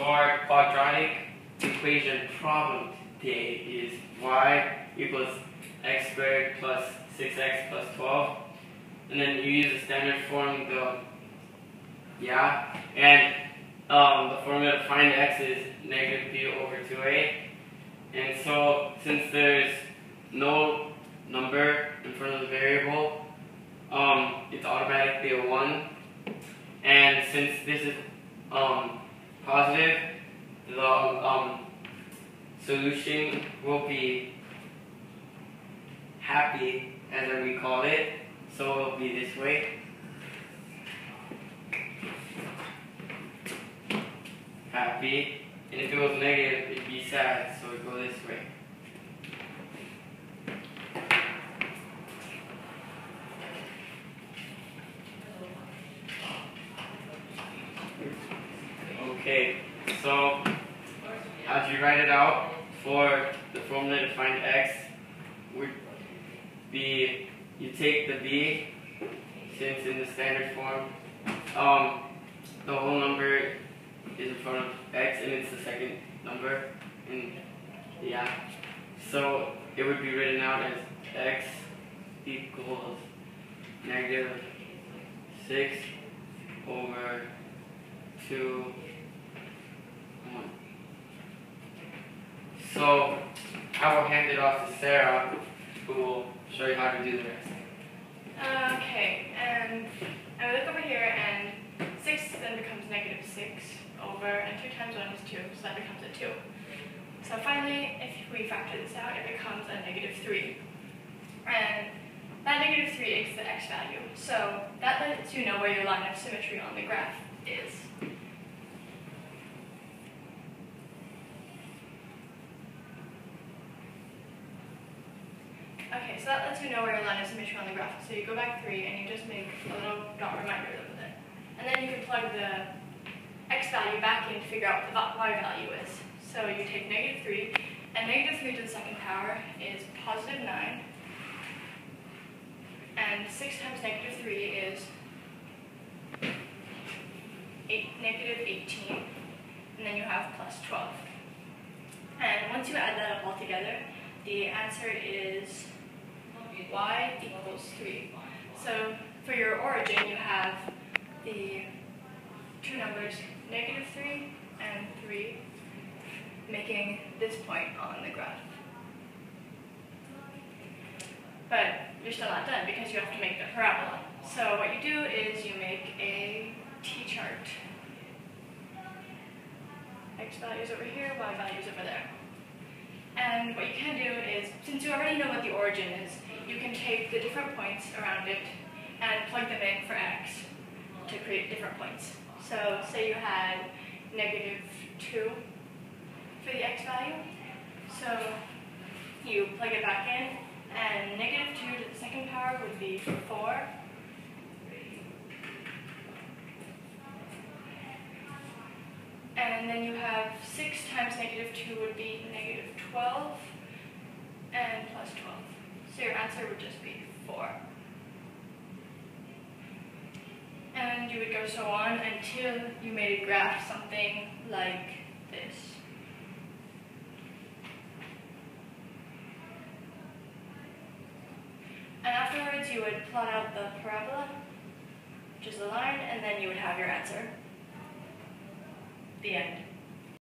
So our quadratic equation problem today is y equals x squared plus 6x plus 12. And then you use the standard form, and the formula to find x is negative b over 2a. And so since there's no number in front of the variable, it's automatically a 1. And since this is positive, the solution will be happy, as we call it, so it'll be this way. Happy. And if it was negative, it'd be sad, so it'd go this way. Okay, so as you write it out, for the formula to find x would be, you take the b, since in the standard form, the whole number is in front of x and it's the second number, and so it would be written out as x equals negative 6 over 2, 1. So I will hand it off to Sarah, who will show you how to do the rest. Okay, and I look over here, and 6 then becomes negative 6 over, and 2 times 1 is 2, so that becomes a 2. So finally, if we factor this out, it becomes a negative 3. And that negative 3 is the x value. So that lets you know where your line of symmetry on the graph is. Okay, so that lets you know where your line of symmetry on the graph is. So you go back 3 and you just make a little dot reminder with it. And then you can plug the x value back in to figure out what the y value is. So you take negative 3, and negative 3 to the second power is positive 9. And 6 times negative 3 is negative 18. And then you have plus 12. And once you add that up all together, the answer is y equals 3. So for your origin, you have the two numbers, negative 3 and 3, making this point on the graph. But you're still not done because you have to make the parabola. So what you do is you make a t-chart. X values over here, y values over there. And what you can do is, since you already know what the origin is, you can take the different points around it and plug them in for x to create different points. So say you had negative 2 for the x value. So you plug it back in, and negative 2 to the second power would be 4. And then you have 6 times negative 2 would be negative 12, and plus 12. So your answer would just be 4. And you would go so on until you made a graph something like this. And afterwards you would plot out the parabola, which is the line, and then you would have your answer. The end.